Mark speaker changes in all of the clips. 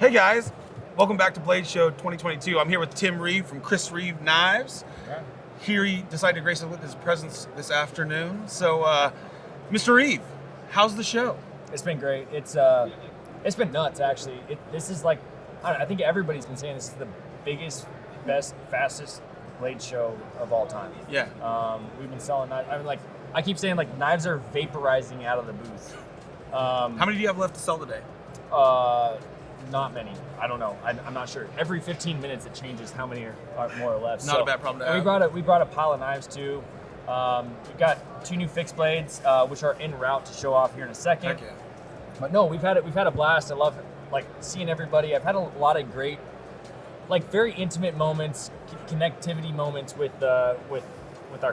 Speaker 1: Hey guys, welcome back to Blade Show 2022. I'm here with Tim Reeve from Chris Reeve Knives.
Speaker 2: Yeah.
Speaker 1: Here he decided to grace us with his presence this afternoon. So, Mr. Reeve, how's the show?
Speaker 2: It's been great. It's been nuts actually. This is like, I think everybody's been saying this is the biggest, best, fastest blade show of all time.
Speaker 1: Yeah.
Speaker 2: We've been selling knives. I mean, like, I keep saying like knives are vaporizing out of the booth.
Speaker 1: How many do you have left to sell today?
Speaker 2: Not many. I don't know. I'm not sure. Every 15 minutes it changes how many are more or less.
Speaker 1: Not a bad problem to have.
Speaker 2: We brought a pile of knives too. We've got 2 new fixed blades, which are en route to show off here in a second.
Speaker 1: Heck yeah.
Speaker 2: But no, we've had a blast. I love like seeing everybody. I've had a lot of great, like very intimate moments, connectivity moments with our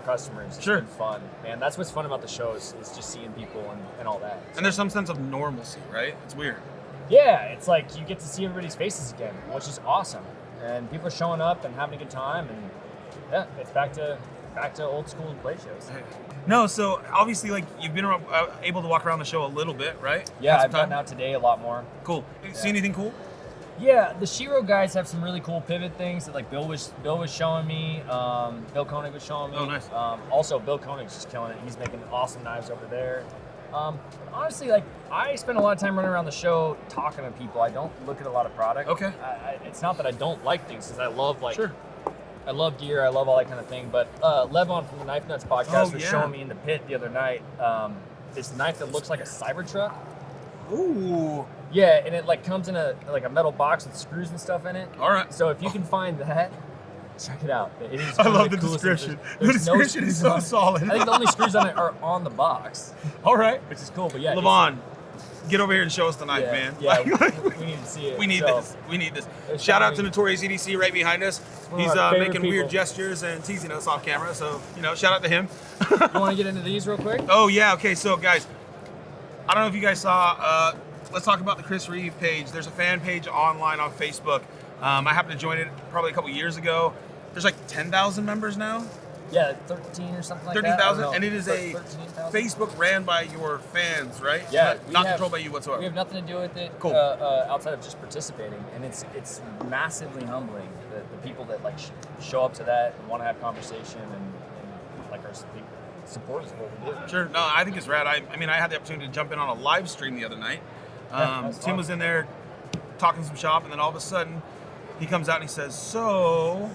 Speaker 2: customers. It's
Speaker 1: Sure.
Speaker 2: been fun, man. That's what's fun about the shows is just seeing people and all that.
Speaker 1: And there's some sense of normalcy, right? It's weird.
Speaker 2: Yeah, it's like you get to see everybody's faces again, which is awesome. And people are showing up and having a good time, and yeah, it's back to old school play shows.
Speaker 1: No, so obviously, like you've been able to walk around the show a little bit, right?
Speaker 2: Yeah,
Speaker 1: Had some
Speaker 2: I've gotten
Speaker 1: time?
Speaker 2: out today a lot more.
Speaker 1: Cool. See anything cool?
Speaker 2: Yeah, the Shiro guys have some really cool pivot things that like Bill was showing me. Bill Koenig was showing me.
Speaker 1: Oh, nice.
Speaker 2: Also, Bill Koenig's just killing it. He's making awesome knives over there. Honestly, like I spend a lot of time running around the show talking to people. I don't look at a lot of product.
Speaker 1: Okay.
Speaker 2: It's not that I don't like things, because I love
Speaker 1: Sure.
Speaker 2: I love gear. I love all that kind of thing. But Levon from the Knife Nuts podcast was
Speaker 1: yeah.
Speaker 2: showing me in the pit the other night this knife that looks like a Cybertruck.
Speaker 1: Ooh.
Speaker 2: Yeah, and it like comes in a metal box with screws and stuff in it.
Speaker 1: All right.
Speaker 2: So if you can find that, check it out. It is
Speaker 1: I
Speaker 2: one of
Speaker 1: love the
Speaker 2: coolest
Speaker 1: description.
Speaker 2: things.
Speaker 1: The
Speaker 2: There's no
Speaker 1: description is
Speaker 2: screws
Speaker 1: so
Speaker 2: on it.
Speaker 1: solid.
Speaker 2: I think the only screws on it are on the box,
Speaker 1: All right.
Speaker 2: which is cool. But yeah,
Speaker 1: Levon, get over here and show us the knife,
Speaker 2: yeah,
Speaker 1: man.
Speaker 2: Yeah,
Speaker 1: Like,
Speaker 2: we need to see it.
Speaker 1: we need
Speaker 2: So,
Speaker 1: this. We need this.
Speaker 2: There's
Speaker 1: Shout out to
Speaker 2: something-
Speaker 1: Notorious EDC right behind us.
Speaker 2: one of
Speaker 1: He's
Speaker 2: my favorite
Speaker 1: making weird
Speaker 2: people.
Speaker 1: gestures and teasing us off camera. So, shout out to him.
Speaker 2: You want to get into these real quick?
Speaker 1: Oh, yeah. Okay. So, guys, I don't know if you guys saw, let's talk about the Chris Reeve page. There's a fan page online on Facebook. I happened to join it probably a couple years ago. There's like 10,000 members now.
Speaker 2: Yeah, 13 or something like that.
Speaker 1: 13,000,
Speaker 2: I don't know.
Speaker 1: and it is a
Speaker 2: 13,000?
Speaker 1: Facebook ran by your fans, right?
Speaker 2: Yeah,
Speaker 1: Not controlled by you whatsoever.
Speaker 2: We have nothing to do with it.
Speaker 1: Cool.
Speaker 2: Outside of just participating, and it's massively humbling. The people that like show up to that and want to have conversation and like are big supporters of what we do.
Speaker 1: Sure. No, I think it's rad. I mean, I had the opportunity to jump in on a live stream the other night.
Speaker 2: Yeah, that's
Speaker 1: Tim
Speaker 2: fun.
Speaker 1: was in there talking some shop, and then all of a sudden, he comes out and he says, "So,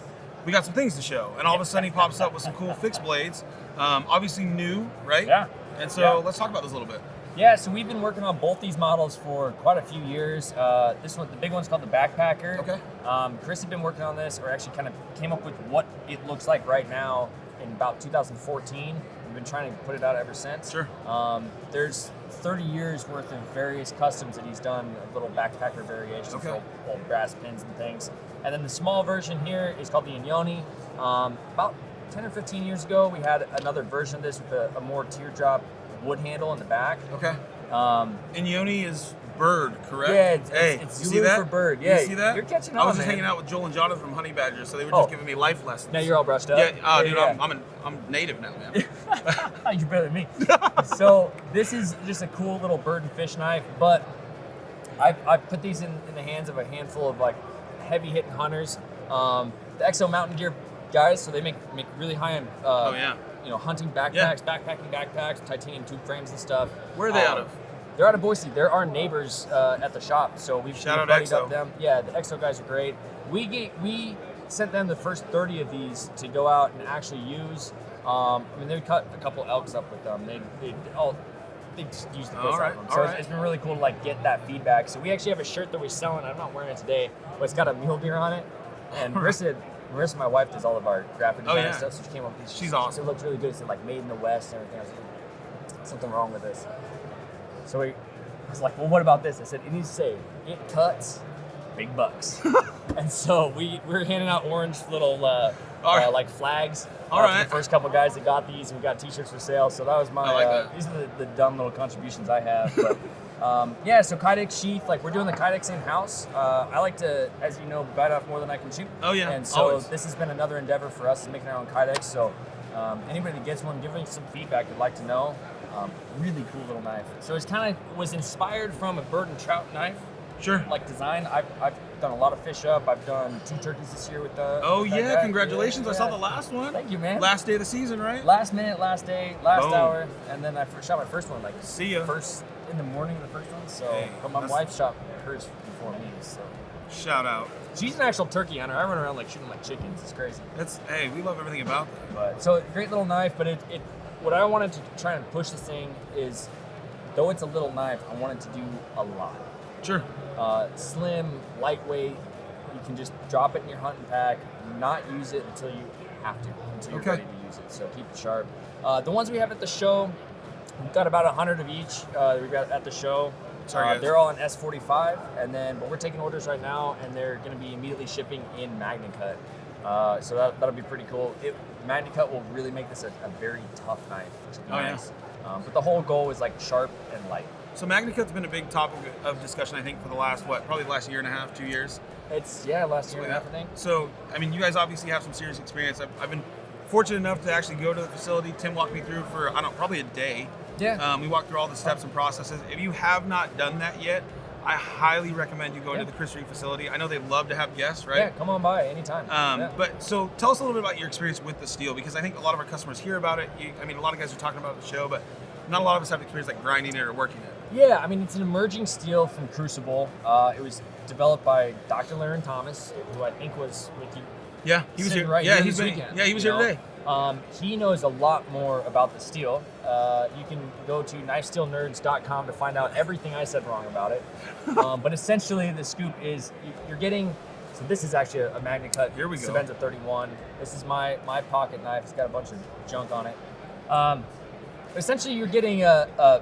Speaker 1: we got some things to show." And all of a sudden, he pops up with some cool fixed blades, obviously new, right?
Speaker 2: Yeah.
Speaker 1: And so,
Speaker 2: Yeah.
Speaker 1: let's talk about this a little bit.
Speaker 2: Yeah, so we've been working on both these models for quite a few years. This one, the big one's called the Backpacker.
Speaker 1: Okay.
Speaker 2: Chris had been working on this, or actually kind of came up with what it looks like right now in about 2014. We've been trying to put it out ever since.
Speaker 1: Sure.
Speaker 2: There's 30 years worth of various customs that he's done, of little Backpacker variations,
Speaker 1: Okay.
Speaker 2: old brass pins and things. And then the small version here is called the Inyoni. About 10 or 15 years ago, we had another version of this with a more teardrop wood handle in the back.
Speaker 1: Okay.
Speaker 2: Um,
Speaker 1: Inyoni is bird, correct?
Speaker 2: Yeah,
Speaker 1: Hey,
Speaker 2: it's
Speaker 1: you see
Speaker 2: Zulu
Speaker 1: that?
Speaker 2: for bird. Yeah,
Speaker 1: you see that?
Speaker 2: you're catching
Speaker 1: I was
Speaker 2: on,
Speaker 1: just
Speaker 2: man.
Speaker 1: hanging out with Joel and Jonathan from Honey Badger, so they were
Speaker 2: Oh.
Speaker 1: just giving me life lessons.
Speaker 2: Now you're all brushed up.
Speaker 1: Yeah. Oh, dude,
Speaker 2: yeah.
Speaker 1: I'm native now, man.
Speaker 2: You're better than me. So this is just a cool little bird and fish knife, but I've put these in the hands of a handful of like heavy hitting hunters. The Exo Mountain Gear guys, so they make really high end.
Speaker 1: Oh, yeah.
Speaker 2: Hunting backpacks, backpacking backpacks, titanium tube frames and stuff.
Speaker 1: Where are they out of?
Speaker 2: They're out of Boise. They're our neighbors at the shop, so we've
Speaker 1: Shout out
Speaker 2: buddied
Speaker 1: Exo.
Speaker 2: up them. Yeah, the Exo guys are great. We sent them the first 30 of these to go out and actually use. They cut a couple elks up with them. They just use the piss out of them. So it's been really cool to like get that feedback. So we actually have a shirt that we're selling. I'm not wearing it today, but it's got a mule deer on it. And Marissa, my wife, does all of our graphic design stuff. So she came up with these.
Speaker 1: She's awesome.
Speaker 2: It looks really good. It's like made in the West and everything. I was like, something wrong with this. So I was like, well, what about this? I said, it needs to say, it cuts big bucks. And so we're handing out orange little like flags for the first couple guys that got these, and we got t-shirts for sale. So that was my,
Speaker 1: I like that.
Speaker 2: these are the dumb little contributions I have. But so Kydex sheath, like we're doing the Kydex in-house. I like to, as you know, bite off more than I can chew.
Speaker 1: Oh, yeah,
Speaker 2: And so
Speaker 1: always.
Speaker 2: this has been another endeavor for us, making our own Kydex. So anybody that gets one, give me some feedback. I'd like to know. Really cool little knife. So it's kind of was inspired from a bird and trout knife.
Speaker 1: Sure.
Speaker 2: like design. I've done a lot of fish up. I've done 2 turkeys this year with the.
Speaker 1: Oh
Speaker 2: with that
Speaker 1: yeah,
Speaker 2: guy.
Speaker 1: congratulations!
Speaker 2: Yeah,
Speaker 1: I saw
Speaker 2: yeah.
Speaker 1: the last one.
Speaker 2: Thank you, man.
Speaker 1: Last day of the season, right?
Speaker 2: Last minute, last day, last
Speaker 1: Boom.
Speaker 2: hour, and then I shot my first one like
Speaker 1: See ya.
Speaker 2: first in the morning of the first one. So,
Speaker 1: Hey,
Speaker 2: but my
Speaker 1: that's-
Speaker 2: wife shot hers before me. So
Speaker 1: Shout out.
Speaker 2: she's an actual turkey hunter. I run around like shooting like chickens. It's crazy.
Speaker 1: Hey, we love everything about that.
Speaker 2: But so great little knife, but it what I wanted to try and push this thing is, though it's a little knife, I wanted to do a lot.
Speaker 1: Sure.
Speaker 2: Slim, lightweight. You can just drop it in your hunting pack, not use it until you have to, until you're
Speaker 1: Okay.
Speaker 2: ready to use it. So keep it sharp. The ones we have at the show, we've got about 100 of each. We've got at the show.
Speaker 1: Sorry, guys.
Speaker 2: They're all in S45, but we're taking orders right now, and they're going to be immediately shipping in MagnaCut. So that'll be pretty cool. MagnaCut will really make this a very tough knife. To be nice. But the whole goal is like sharp and light.
Speaker 1: So MagnaCut's been a big topic of discussion, I think, for the last probably the last year and a half, 2 years.
Speaker 2: It's last year and a half, I think.
Speaker 1: So I mean, you guys obviously have some serious experience. I've been fortunate enough to actually go to the facility. Tim walked me through for probably a day.
Speaker 2: Yeah.
Speaker 1: We walked through all the steps and processes. If you have not done that yet, I highly recommend you go into the Chris Reeve facility. I know they love to have guests, right?
Speaker 2: Yeah, come on by anytime.
Speaker 1: But so tell us a little bit about your experience with the steel, because I think a lot of our customers hear about it. A lot of guys are talking about the show, but not a lot of us have experience like grinding it or working it.
Speaker 2: Yeah, I mean, it's an emerging steel from Crucible. It was developed by Dr. Laren Thomas, who I think was with you.
Speaker 1: Yeah, he was here.
Speaker 2: Right
Speaker 1: Yeah,
Speaker 2: here
Speaker 1: he's
Speaker 2: this
Speaker 1: been.
Speaker 2: weekend,
Speaker 1: Yeah, he was here today.
Speaker 2: He knows a lot more about the steel. You can go to knifesteelnerds.com to find out everything I said wrong about it. But essentially, the scoop is you're getting. So this is actually a MagnaCut
Speaker 1: Here we go.
Speaker 2: Sebenza 31. This is my pocket knife. It's got a bunch of junk on it. Essentially, you're getting a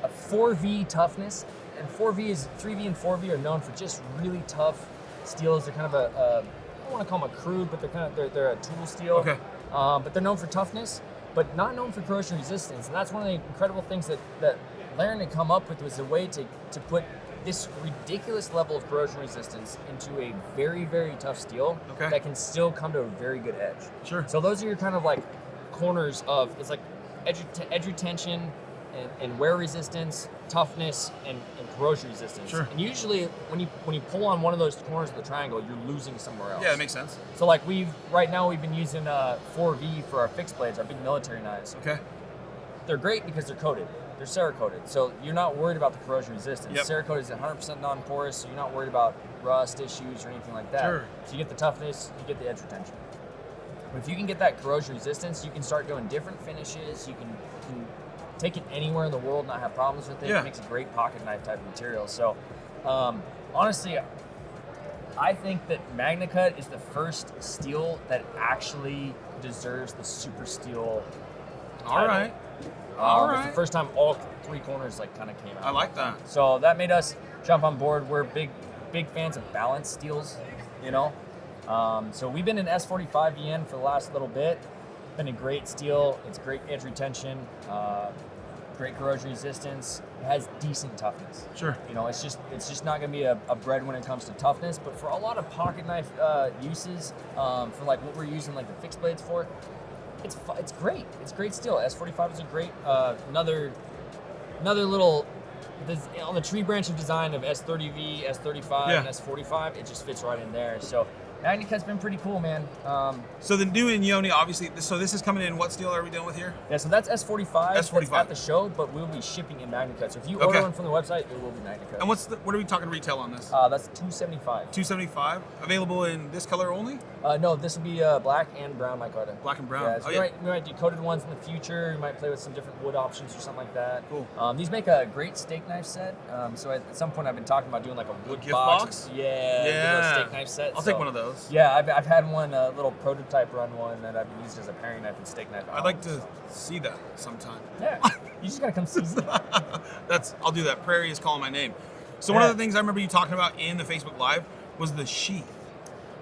Speaker 2: 4V toughness, and 3V and 4V are known for just really tough steels. They're kind of I don't want to call them a crude, but they're a tool steel.
Speaker 1: Okay.
Speaker 2: But they're known for toughness, but not known for corrosion resistance. And that's one of the incredible things that Laren had come up with, was a way to put this ridiculous level of corrosion resistance into a very, very tough steel that can still come to a very good edge.
Speaker 1: Sure.
Speaker 2: So those are your kind of like corners of, it's like edge retention and wear resistance, toughness, and corrosion resistance.
Speaker 1: Sure.
Speaker 2: And usually when you pull on one of those corners of the triangle, you're losing somewhere else.
Speaker 1: Yeah, that makes sense.
Speaker 2: So like right now we've been using 4V for our fixed blades, our big military knives.
Speaker 1: Okay.
Speaker 2: They're great because they're coated. They're Cerakoted. So you're not worried about the corrosion resistance.
Speaker 1: Yep.
Speaker 2: Cerakote is 100% non-porous, so you're not worried about rust issues or anything like that.
Speaker 1: Sure.
Speaker 2: So you get the toughness, you get the edge retention. But if you can get that corrosion resistance, you can start doing different finishes. You can take it anywhere in the world, not have problems with it.
Speaker 1: Yeah.
Speaker 2: It makes a great pocket knife type of material. So honestly, I think that MagnaCut is the first steel that actually deserves the super steel title.
Speaker 1: All right. All
Speaker 2: It's
Speaker 1: right.
Speaker 2: the first time all 3 corners like kind of came out.
Speaker 1: I like that.
Speaker 2: So that made us jump on board. We're big fans of balanced steels, you know. So we've been in S45 EN for the last little bit. Been a great steel. It's great edge retention, great corrosion resistance. It has decent toughness.
Speaker 1: Sure.
Speaker 2: You know, it's just not gonna be a bread when it comes to toughness. But for a lot of pocket knife uses, for like what we're using like the fixed blades for, it's great. It's great steel. S45 is a great another little on the tree branch of design of S30V, S35, and S45. It just fits right in there. So MagnaCut's been pretty cool, man.
Speaker 1: So the new Inyoni, obviously. So this is coming in. What steel are we dealing with here?
Speaker 2: Yeah, so that's S45.
Speaker 1: S45.
Speaker 2: That's at the show, but we'll be shipping in MagnaCut. So if you order one from the website, it will be MagnaCut.
Speaker 1: And what are we talking retail on this?
Speaker 2: That's $275.
Speaker 1: $275. Available in this color only?
Speaker 2: No, this will be black and brown micarta.
Speaker 1: Black and brown.
Speaker 2: Yeah, so we might do coated ones in the future. We might play with some different wood options or something like that.
Speaker 1: Cool.
Speaker 2: These make a great steak knife set. So at some point I've been talking about doing like a wood
Speaker 1: gift
Speaker 2: box.
Speaker 1: box?
Speaker 2: Yeah. Steak knife set.
Speaker 1: I'll take one of those.
Speaker 2: Yeah, I've had one, a little prototype run one that I've used as a paring knife and steak knife.
Speaker 1: I'd like to see that sometime.
Speaker 2: Yeah, you just gotta come see me.
Speaker 1: I'll do that. Prairie is calling my name. So one of the things I remember you talking about in the Facebook Live was the sheath.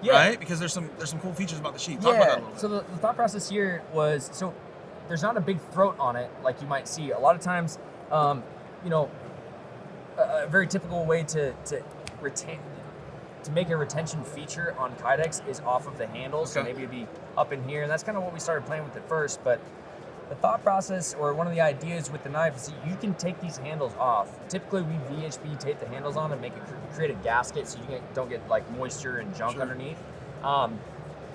Speaker 2: Yeah.
Speaker 1: Right? Because there's some cool features about the sheath. Talk about that a little bit.
Speaker 2: So the thought process here was, so there's not a big throat on it like you might see. A lot of times, you know, a very typical way to make a retention feature on Kydex is off of the handle. So maybe it'd be up in here. And that's kind of what we started playing with at first. But the thought process or one of the ideas with the knife is you can take these handles off. Typically, we VHB tape the handles on and make it create a gasket so you don't get like moisture and junk underneath.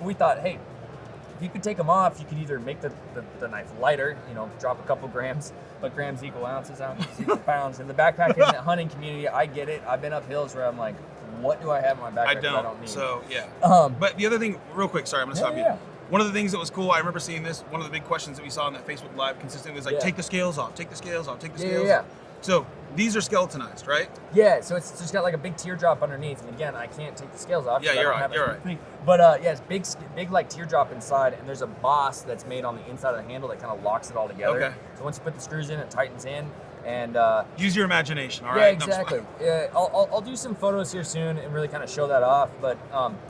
Speaker 2: We thought, hey, if you could take them off, you could either make the knife lighter, drop a couple grams, but grams equal ounces equal pounds. In the backpacking and hunting community, I get it. I've been up hills where I'm like, what do I have in my backpack that I don't need?
Speaker 1: So, yeah. But the other thing, real quick, sorry, I'm going to stop you. One of the things that was cool, I remember seeing this, one of the big questions that we saw in that Facebook Live consistently was like, take the scales off, take the scales off, take the scales off. So these are skeletonized, right? Yeah,
Speaker 2: so it's just got like a big teardrop underneath. And again, I can't take the scales off.
Speaker 1: Yeah, you're right.
Speaker 2: But it's big like teardrop inside, and there's a boss that's made on the inside of the handle that kind of locks it all together.
Speaker 1: Okay.
Speaker 2: So once you put the screws in, it tightens in. And
Speaker 1: use your imagination, all
Speaker 2: right?
Speaker 1: Yeah,
Speaker 2: exactly. I'll do some photos here soon and really kind of show that off. But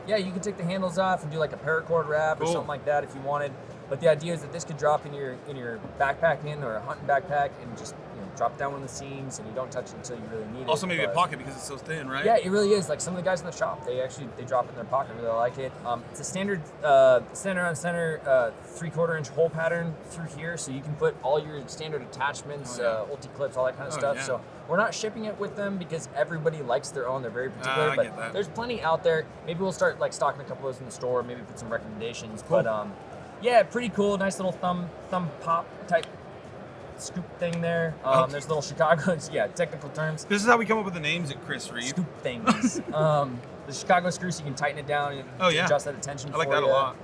Speaker 2: you can take the handles off and do like a paracord wrap or something like that if you wanted. But the idea is that this could drop in your backpack or a hunting backpack and just drop down one of the seams, and you don't touch it until you really need it.
Speaker 1: Also maybe a pocket because it's so thin, right?
Speaker 2: Yeah, it really is. Like some of the guys in the shop, they drop it in their pocket. Really like it. It's a standard center on center 3/4 inch hole pattern through here, so you can put all your standard attachments, ulti clips, all that kind of stuff. Yeah. So we're not shipping it with them because everybody likes their own. They're very particular, but there's plenty out there. Maybe we'll start like stocking a couple of those in the store. Maybe put some recommendations. Cool. But pretty cool. Nice little thumb pop type scoop thing there. There's little Chicago, technical terms.
Speaker 1: This is how we come up with the names at Chris Reeve.
Speaker 2: Scoop things. The Chicago screw, so you can tighten it down and adjust that attention.
Speaker 1: I like that a lot.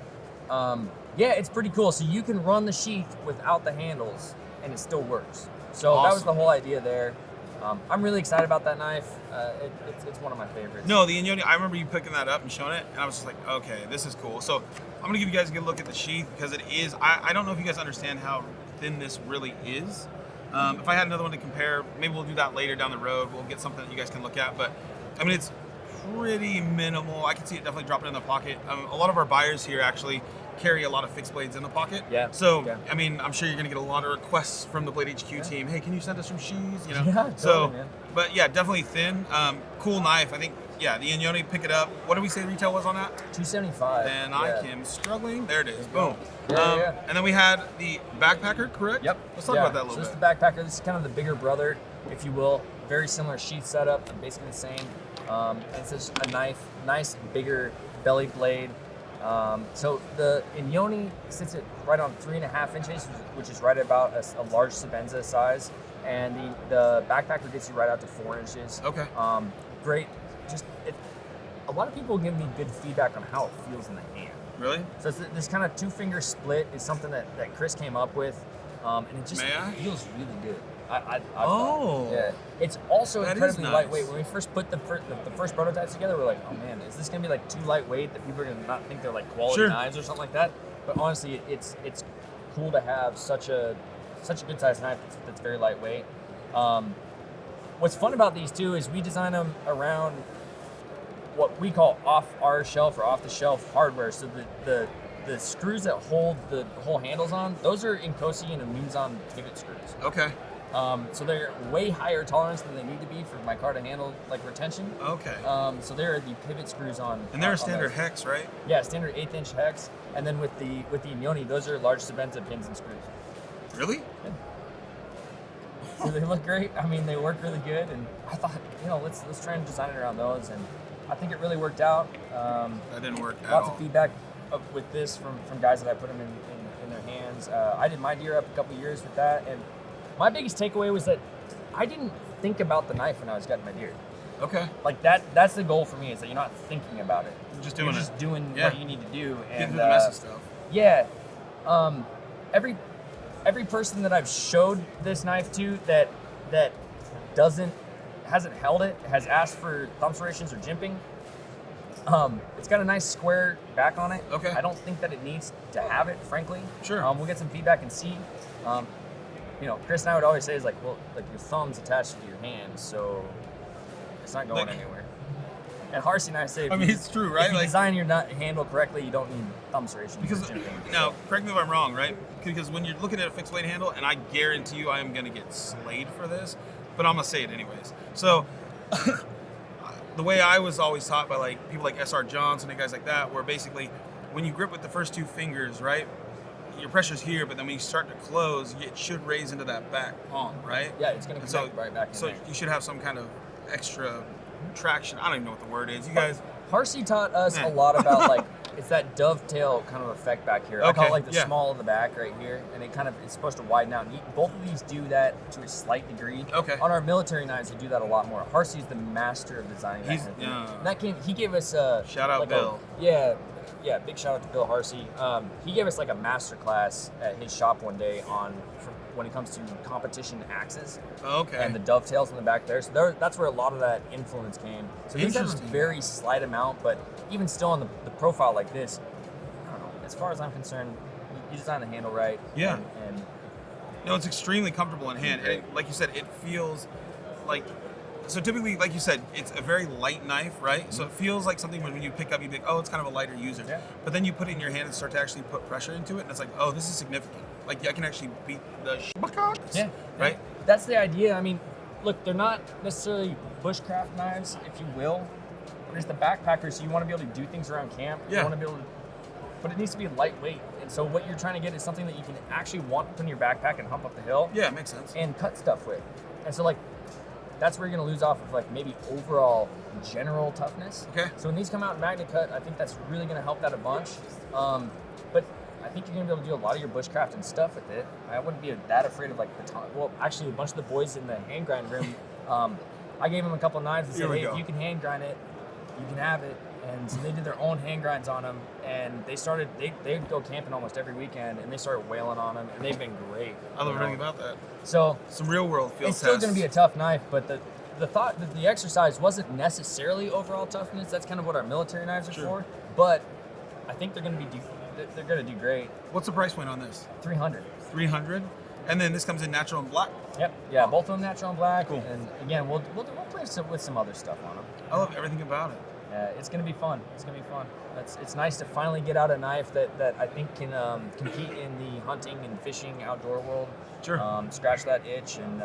Speaker 2: It's pretty cool. So you can run the sheath without the handles, and it still works. So that was the whole idea there. I'm really excited about that knife. It's one of my favorites.
Speaker 1: No, the Inyoni, I remember you picking that up and showing it, and I was just like, okay, this is cool. So I'm gonna give you guys a good look at the sheath because it is. I don't know if you guys understand how thin this really is. If I had another one to compare, maybe we'll do that later down the road. We'll get something that you guys can look at. But I mean, it's pretty minimal. I can see it definitely dropping in the pocket. A lot of our buyers here actually carry a lot of fixed blades in the pocket.
Speaker 2: Yeah.
Speaker 1: So I mean, I'm sure you're gonna get a lot of requests from the Blade HQ team. Hey, can you send us some sheaths?
Speaker 2: Yeah, totally, man.
Speaker 1: But yeah, definitely thin. Cool knife. I think. Yeah, the Inyoni, pick it up. What did we say retail was on that?
Speaker 2: $275.
Speaker 1: And I am struggling. There it is. Boom.
Speaker 2: Yeah.
Speaker 1: And then we had the backpacker, correct?
Speaker 2: Yep.
Speaker 1: Let's talk about that a little bit.
Speaker 2: So this is the backpacker. This is kind of the bigger brother, if you will. Very similar sheath setup, basically the same. It's just a nice, bigger belly blade. So the Inyoni sits at right on 3.5 inches, which is right about a large Sebenza size. And the backpacker gets you right out to 4 inches.
Speaker 1: Okay.
Speaker 2: Great. A lot of people give me good feedback on how it feels in the hand.
Speaker 1: Really?
Speaker 2: So this kind of 2-finger split is something that Chris came up with, and it just feels really good. I thought. Yeah. It's also incredibly lightweight. When we first put the first prototypes together, we're like, oh man, is this gonna be like too lightweight that people are gonna not think they're like quality knives or something like that? But honestly, it's cool to have such a good sized knife that's very lightweight. What's fun about these too is we design them around what we call off-the-shelf hardware. So the screws that hold the whole handles on, those are Inkosi and Munzon pivot screws.
Speaker 1: Okay.
Speaker 2: So they're way higher tolerance than they need to be for my car to handle like retention.
Speaker 1: Okay.
Speaker 2: So there are the pivot screws on.
Speaker 1: And they're a standard hex, right?
Speaker 2: Yeah, standard 1/8 inch hex. And then with the Inyoni, those are large Sebenza pins and screws.
Speaker 1: Really?
Speaker 2: Yeah. So they look great. I mean, they work really good. And I thought, let's try and design it around those. And I think it really worked out.
Speaker 1: That didn't work at
Speaker 2: Lots
Speaker 1: all.
Speaker 2: of feedback with this from guys that I put them in their hands. I did my deer up a couple years with that, and my biggest takeaway was that I didn't think about the knife when I was gutting my deer.
Speaker 1: Okay.
Speaker 2: Like that's the goal for me, is that you're not thinking about it.
Speaker 1: You're just doing
Speaker 2: what you need to do.
Speaker 1: Getting
Speaker 2: And
Speaker 1: through the messy stuff.
Speaker 2: Yeah. Every person that I've showed this knife to that hasn't held it, has asked for thumb serrations or jimping. It's got a nice square back on it.
Speaker 1: Okay.
Speaker 2: I don't think that it needs to have it, frankly.
Speaker 1: Sure.
Speaker 2: We'll get some feedback and see. Chris and I would always say is like, well, like your thumb's attached to your hand, so it's not going anywhere. And Harsey and I say,
Speaker 1: it's true, right?
Speaker 2: If you design your handle correctly, you don't need thumb serrations.
Speaker 1: Because now, correct me if I'm wrong, right? Because when you're looking at a fixed blade handle, and I guarantee you, I am going to get slayed for this, but I'm gonna say it anyways. So, the way I was always taught by like people like S.R. Johnson and guys like that, where basically when you grip with the first 2 fingers, right, your pressure's here, but then when you start to close, it should raise into that back palm, right?
Speaker 2: Yeah, it's going to connect right back in
Speaker 1: So
Speaker 2: there.
Speaker 1: you should have some kind of extra traction. I don't even know what the word is. You guys...
Speaker 2: Harsey taught us a lot about like it's that dovetail kind of effect back here. I call it like the small of the back right here, and it's supposed to widen out. And both of these do that to a slight degree.
Speaker 1: Okay.
Speaker 2: On our military knives, they do that a lot more. Harsey's the master of designing that. He gave us a
Speaker 1: shout out,
Speaker 2: like
Speaker 1: Bill.
Speaker 2: Yeah, big shout out to Bill Harsey. He gave us like a master class at his shop one day when it comes to competition axes.
Speaker 1: Okay.
Speaker 2: And the dovetails in the back there. So that's where a lot of that influence came. So these have a very slight amount, but even still on the profile like this, I don't know, as far as I'm concerned, you design the handle right.
Speaker 1: Yeah.
Speaker 2: And
Speaker 1: no, it's extremely comfortable in hand. And like you said, it feels like... So typically, like you said, it's a very light knife, right? So it feels like something when you pick up, you think, oh, it's kind of a lighter user. Yeah. But then you put it in your hand and start to actually put pressure into it, and it's like, oh, this is significant. Like, I can actually beat the
Speaker 2: yeah.
Speaker 1: Right?
Speaker 2: That's the idea. I mean, look, they're not necessarily bushcraft knives, if you will. There's the backpacker, so you want to be able to do things around camp.
Speaker 1: Yeah.
Speaker 2: You want to be able to, but it needs to be lightweight. And so what you're trying to get is something that you can actually want to put in your backpack and hump up the hill.
Speaker 1: Yeah, it makes sense.
Speaker 2: And cut stuff with. And so, like, that's where you're going to lose off of, like, maybe overall general toughness.
Speaker 1: Okay.
Speaker 2: So when these come out in Magna Cut, I think that's really going to help that a bunch. But I think you're going to be able to do a lot of your bushcraft and stuff with it. I wouldn't be that afraid of, like, baton. Well, actually, a bunch of the boys in the hand grind room, I gave them a couple knives and said, hey, if you can hand grind it, you can have it. And so they did their own hand grinds on them, and they'd go camping almost every weekend, and they started whaling on them, and they've been great.
Speaker 1: I love everything about that.
Speaker 2: So
Speaker 1: some real world field
Speaker 2: tests. It's still going to be a tough knife, but the thought that the exercise wasn't necessarily overall toughness. That's kind of what our military knives are for. But I think they're going to do great.
Speaker 1: What's the price point on this?
Speaker 2: $300.
Speaker 1: $300, and then this comes in natural and black.
Speaker 2: Yep. Yeah, both of them natural and black.
Speaker 1: Cool.
Speaker 2: And again, we'll play with some other stuff on them.
Speaker 1: I love everything about it.
Speaker 2: It's going to be fun. It's nice to finally get out a knife that I think can compete in the hunting and fishing outdoor world.
Speaker 1: Sure.
Speaker 2: Scratch that itch, and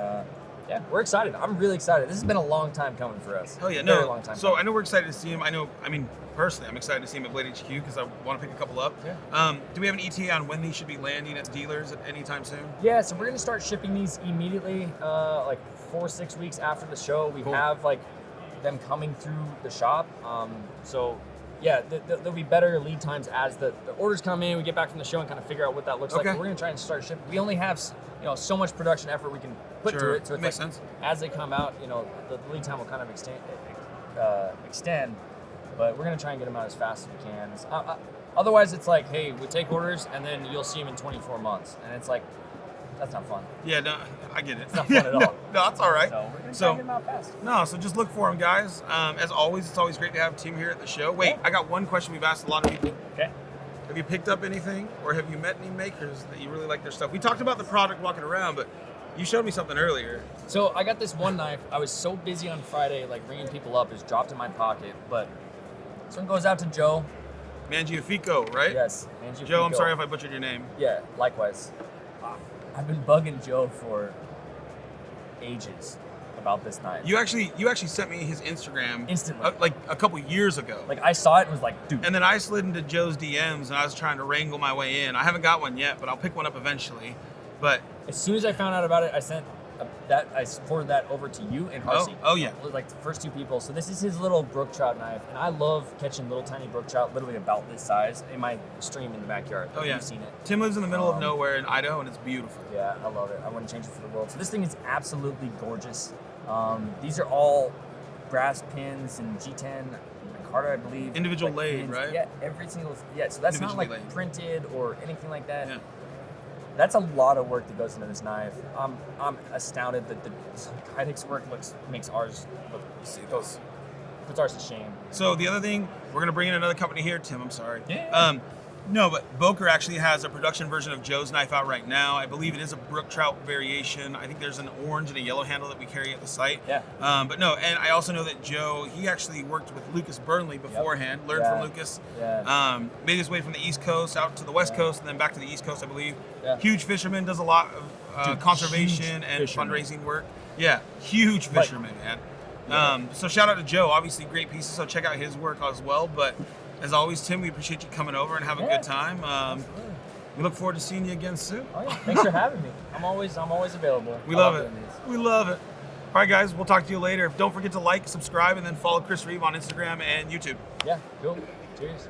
Speaker 2: yeah, we're excited. I'm really excited. This has been a long time coming for us.
Speaker 1: Hell yeah,
Speaker 2: Very long time.
Speaker 1: So I know we're excited to see him. Personally, I'm excited to see him at Blade HQ because I want to pick a couple up. Yeah. Do we have an ETA on when these should be landing at dealers at any time soon? Yeah,
Speaker 2: so we're going to start shipping these immediately, like 4 or 6 weeks after the show. We have like them coming through the shop. So yeah, there'll be better lead times as the orders come in. We get back from the show and kind of figure out what that looks like. But we're going to try and start shipping. We only have so much production effort we can put to it. So it
Speaker 1: makes sense.
Speaker 2: As they come out, the lead time will kind of extend. But we're going to try and get them out as fast as we can. Otherwise, it's like, hey, we take orders and then you'll see them in 24 months. And it's like, that's not fun.
Speaker 1: Yeah, no, I get it.
Speaker 2: It's not fun at all.
Speaker 1: No, that's all right.
Speaker 2: So we're going to try and get them out fast.
Speaker 1: No, so just look for them, guys. As always, it's always great to have Tim here at the show. Wait, I got one question we've asked a lot of people.
Speaker 2: Okay.
Speaker 1: Have you picked up anything or have you met any makers that you really like their stuff? We talked about the product walking around, but you showed me something earlier.
Speaker 2: So I got this one knife. I was so busy on Friday, like ringing people up, it's dropped in my pocket. But this one goes out to Joe.
Speaker 1: Mangiafico, right?
Speaker 2: Yes, Mangiafico.
Speaker 1: Joe, I'm sorry if I butchered your name.
Speaker 2: Yeah, likewise. I've been bugging Joe for ages about this knife.
Speaker 1: You actually sent me his Instagram
Speaker 2: instantly,
Speaker 1: like a couple years ago.
Speaker 2: Like I saw it and was like, dude.
Speaker 1: And then I slid into Joe's DMs and I was trying to wrangle my way in. I haven't got one yet, but I'll pick one up eventually. But
Speaker 2: as soon as I found out about it, I forwarded that over to you and Harsey.
Speaker 1: Oh yeah.
Speaker 2: Like the first two people. So this is his little brook trout knife, and I love catching little tiny brook trout, literally about this size, in my stream in the backyard.
Speaker 1: Oh yeah.
Speaker 2: You've seen it.
Speaker 1: Tim lives in the middle of nowhere in Idaho, and it's beautiful.
Speaker 2: Yeah, I love it. I wouldn't change it for the world. So this thing is absolutely gorgeous. These are all brass pins and G10 and Carter, I believe.
Speaker 1: Individual
Speaker 2: like
Speaker 1: laid,
Speaker 2: pins.
Speaker 1: right?
Speaker 2: Yeah, every single. Yeah, so that's not like
Speaker 1: laid.
Speaker 2: Printed or anything like that.
Speaker 1: Yeah.
Speaker 2: That's a lot of work that goes into this knife. I'm astounded that the Kydex work makes ours look puts ours to shame.
Speaker 1: So the other thing, we're gonna bring in another company here, Tim. I'm sorry.
Speaker 2: Yeah.
Speaker 1: No, but Boker actually has a production version of Joe's knife out right now. I believe it is a brook trout variation. I think there's an orange and a yellow handle that we carry at the site.
Speaker 2: Yeah.
Speaker 1: But no, and I also know that Joe, he actually worked with Lucas Burnley beforehand, learned from Lucas.
Speaker 2: Yeah.
Speaker 1: Made his way from the East Coast out to the West Coast and then back to the East Coast, I believe.
Speaker 2: Yeah.
Speaker 1: Huge fisherman, does a lot of conservation and fundraising work. Yeah, huge fisherman, man.
Speaker 2: Yeah.
Speaker 1: So shout out to Joe, obviously great pieces, so check out his work as well. But as always, Tim, we appreciate you coming over and having a good time. We look forward to seeing you again soon.
Speaker 2: Oh yeah, thanks for having me. I'm always available.
Speaker 1: We
Speaker 2: I
Speaker 1: love it.
Speaker 2: doing these.
Speaker 1: We love it. All right, guys, we'll talk to you later. Don't forget to like, subscribe, and then follow Chris Reeve on Instagram and YouTube.
Speaker 2: Yeah, cool. Cheers.